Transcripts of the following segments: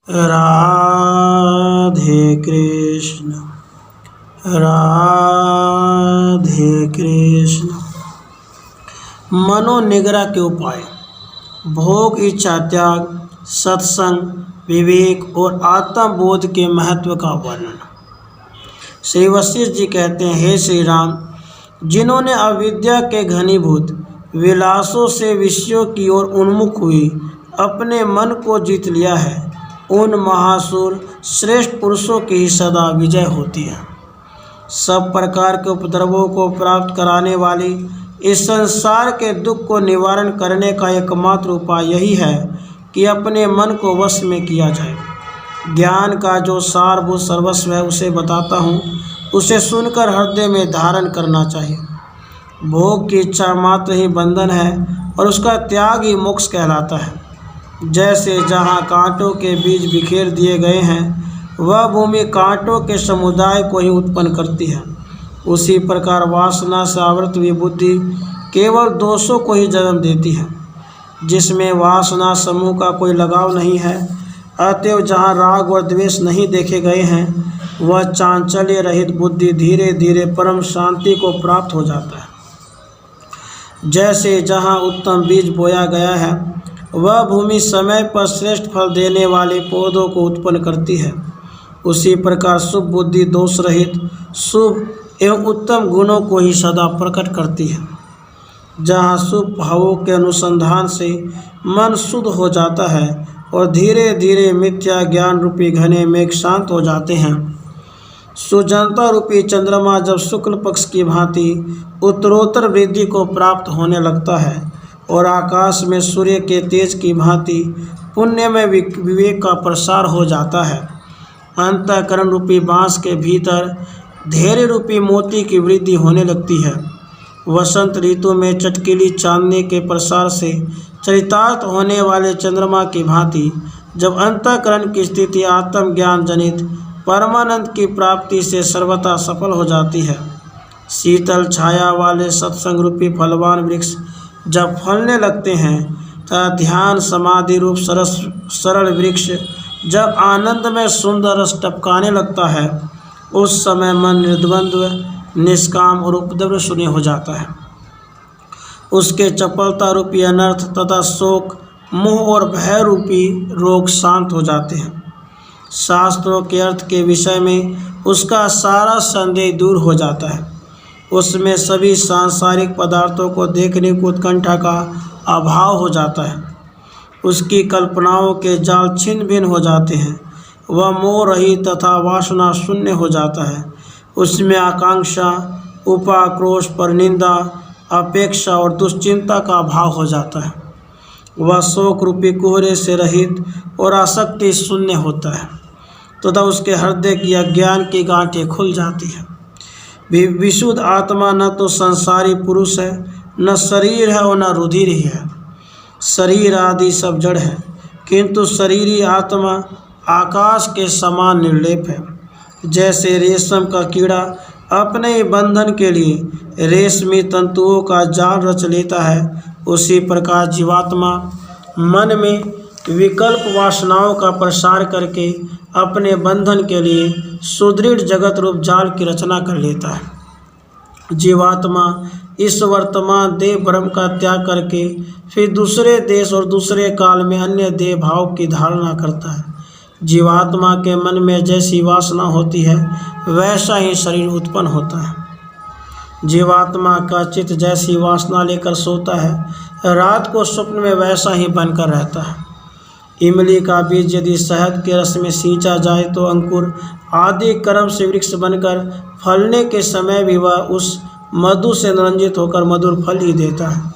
राधे कृष्ण राधे कृष्ण। मनोनिग्रह के उपाय। भोग, इच्छा त्याग, सत्संग, विवेक और आत्मबोध के महत्व का वर्णन। श्री वशिष्ठ जी कहते हैं, हे श्री राम, जिन्होंने अविद्या के घनीभूत विलासों से विषयों की ओर उन्मुख हुई अपने मन को जीत लिया है, उन महाशूर श्रेष्ठ पुरुषों की ही सदा विजय होती है। सब प्रकार के उपद्रवों को प्राप्त कराने वाली इस संसार के दुख को निवारण करने का एकमात्र उपाय यही है कि अपने मन को वश में किया जाए। ज्ञान का जो सारभूत सर्वस्व है उसे बताता हूँ, उसे सुनकर हृदय में धारण करना चाहिए। भोग की इच्छा मात्र ही बंधन है और उसका त्याग ही मोक्ष कहलाता है। जैसे जहाँ कांटों के बीज बिखेर दिए गए हैं, वह भूमि कांटों के समुदाय को ही उत्पन्न करती है, उसी प्रकार वासना से आवृत हुई बुद्धि केवल दोषों को ही जन्म देती है। जिसमें वासना समूह का कोई लगाव नहीं है, अतएव जहाँ राग और द्वेष नहीं देखे गए हैं, वह चांचल्य रहित बुद्धि धीरे धीरे परम शांति को प्राप्त हो जाता है। जैसे जहाँ उत्तम बीज बोया गया है, वह भूमि समय पर श्रेष्ठ फल देने वाले पौधों को उत्पन्न करती है, उसी प्रकार शुभ बुद्धि दोष रहित शुभ एवं उत्तम गुणों को ही सदा प्रकट करती है। जहाँ शुभ भावों के अनुसंधान से मन शुद्ध हो जाता है और धीरे धीरे मिथ्या ज्ञान रूपी घने मेघ शांत हो जाते हैं, सुजनता रूपी चंद्रमा जब शुक्ल पक्ष की भांति उत्तरोत्तर वृद्धि को प्राप्त होने लगता है और आकाश में सूर्य के तेज की भांति पुण्य में विवेक का प्रसार हो जाता है, अंतःकरण रूपी बांस के भीतर धैर्य रूपी मोती की वृद्धि होने लगती है। वसंत ऋतु में चटकीली चांदनी के प्रसार से चरितार्थ होने वाले चंद्रमा की भांति जब अंतःकरण की स्थिति आत्मज्ञान जनित परमानंद की प्राप्ति से सर्वथा सफल हो जाती है, शीतल छाया वाले सत्संग रूपी फलवान वृक्ष जब फलने लगते हैं तथा ध्यान समाधि रूप सरल वृक्ष जब आनंद में सुंदर रस टपकाने लगता है, उस समय मन निर्द्वंद्व निष्काम और उपद्रव शून्य हो जाता है। उसके चपलता रूपी अनर्थ तथा शोक मोह और भय रूपी रोग शांत हो जाते हैं। शास्त्रों के अर्थ के विषय में उसका सारा संदेह दूर हो जाता है। उसमें सभी सांसारिक पदार्थों को देखने की उत्कंठा का अभाव हो जाता है। उसकी कल्पनाओं के जाल छिन्न भिन्न हो जाते हैं। वह मोह रहित तथा वासना शून्य हो जाता है। उसमें आकांक्षा, उपाक्रोश, परनिंदा, अपेक्षा और दुश्चिंता का अभाव हो जाता है। वह शोक रूपी कोहरे से रहित और आसक्ति शून्य होता है तथा उसके हृदय की अज्ञान की गांठें खुल जाती हैं। विशुद्ध आत्मा न तो संसारी पुरुष है, न शरीर है और न रुधिर ही है। शरीर आदि सब जड़ है, किंतु शरीरी आत्मा आकाश के समान निर्लेप है। जैसे रेशम का कीड़ा अपने ही बंधन के लिए रेशमी तंतुओं का जाल रच लेता है, उसी प्रकार जीवात्मा मन में विकल्प वासनाओं का प्रसार करके अपने बंधन के लिए सुदृढ़ जगत रूप जाल की रचना कर लेता है। जीवात्मा इस वर्तमान देह भ्रम का त्याग करके फिर दूसरे देश और दूसरे काल में अन्य देह भाव की धारणा करता है। जीवात्मा के मन में जैसी वासना होती है, वैसा ही शरीर उत्पन्न होता है। जीवात्मा का चित्त जैसी वासना लेकर सोता है, रात को स्वप्न में वैसा ही बनकर रहता है। इमली का बीज यदि शहद के रस में सींचा जाए तो अंकुर आदि कर्म से वृक्ष बनकर फलने के समय भी वह उस मधु से निरंजित होकर मधुर फल ही देता है।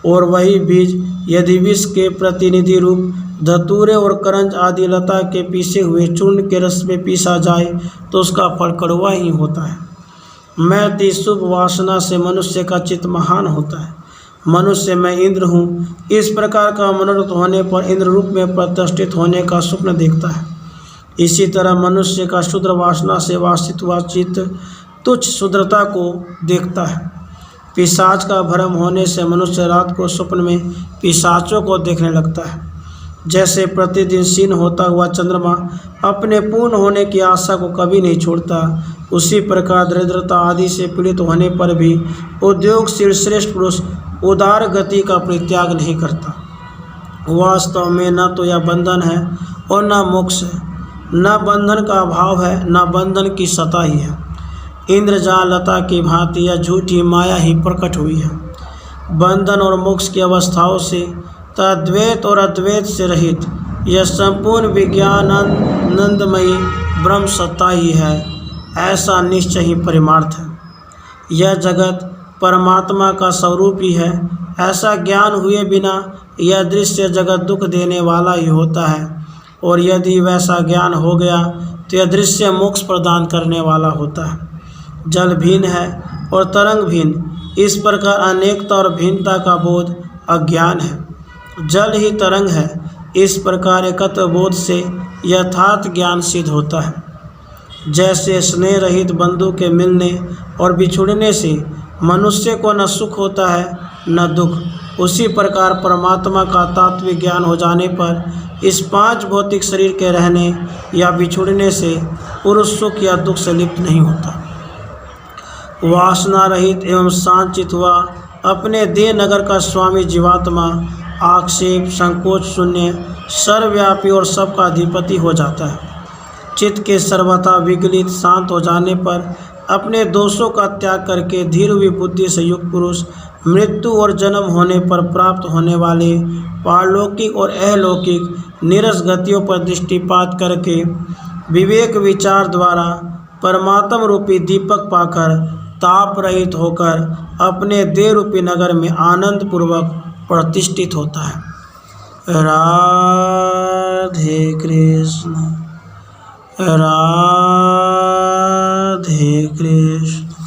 और वही बीज यदि विष के प्रतिनिधि रूप धतूरे और करंज आदि लता के पीसे हुए चूर्ण के रस में पीसा जाए तो उसका फल कड़वा ही होता है। मैत्री शुभ वासना से मनुष्य का चित्त महान होता है। मनुष्य मैं इंद्र हूँ, इस प्रकार का मनोरथ होने पर इंद्र रूप में प्रतिष्ठित होने का स्वप्न देखता है। इसी तरह मनुष्य का शुद्र वासना से वासित हुआ चित्त तुच्छ शुद्रता को देखता है। पिशाच का भ्रम होने से मनुष्य रात को स्वप्न में पिशाचों को देखने लगता है। जैसे प्रतिदिन क्षीण होता हुआ चंद्रमा अपने पूर्ण होने की आशा को कभी नहीं छोड़ता, उसी प्रकार दरिद्रता आदि से पीड़ित होने पर भी उद्योगशील श्रेष्ठ पुरुष उदार गति का परित्याग नहीं करता। वास्तव में न तो यह बंधन है और न मोक्ष है, न बंधन का अभाव है न बंधन की सता ही है। इंद्रजाल लता की भांति यह झूठी माया ही प्रकट हुई है। बंधन और मोक्ष की अवस्थाओं से तद्वैत और अद्वैत से रहित यह संपूर्ण विज्ञानानंदमयी ब्रह्म सत्ता ही है, ऐसा निश्चय ही परमार्थ है। यह जगत परमात्मा का स्वरूप ही है, ऐसा ज्ञान हुए बिना यह दृश्य जगत दुख देने वाला ही होता है, और यदि वैसा ज्ञान हो गया तो यह दृश्य मोक्ष प्रदान करने वाला होता है। जल भिन्न है और तरंग भिन्न, इस प्रकार अनेकता और भिन्नता का बोध अज्ञान है। जल ही तरंग है, इस प्रकार एकत्व बोध से यथार्थ ज्ञान सिद्ध होता है। जैसे स्नेह रहित बंधु के मिलने और बिछुड़ने से मनुष्य को न सुख होता है न दुख, उसी प्रकार परमात्मा का तात्विक ज्ञान हो जाने पर इस पांच भौतिक शरीर के रहने या बिछुड़ने से पुरुष सुख या दुख से लिप्त नहीं होता। वासना रहित एवं शांत हुआ अपने देह नगर का स्वामी जीवात्मा आक्षेप संकोच शून्य सर्वव्यापी और सबका अधिपति हो जाता है। चित्त के सर्वथा विगलित शांत हो जाने पर अपने दोषों का त्याग करके धीर हुई बुद्धि से युक्त पुरुष मृत्यु और जन्म होने पर प्राप्त होने वाले पारलौकिक और अहलौकिक नीरस गतियों पर दृष्टिपात करके विवेक विचार द्वारा परमात्म रूपी दीपक पाकर ताप रहित होकर अपने देह रूपी नगर में आनंद पूर्वक प्रतिष्ठित होता है। राधे कृष्ण, राधे कृष्ण।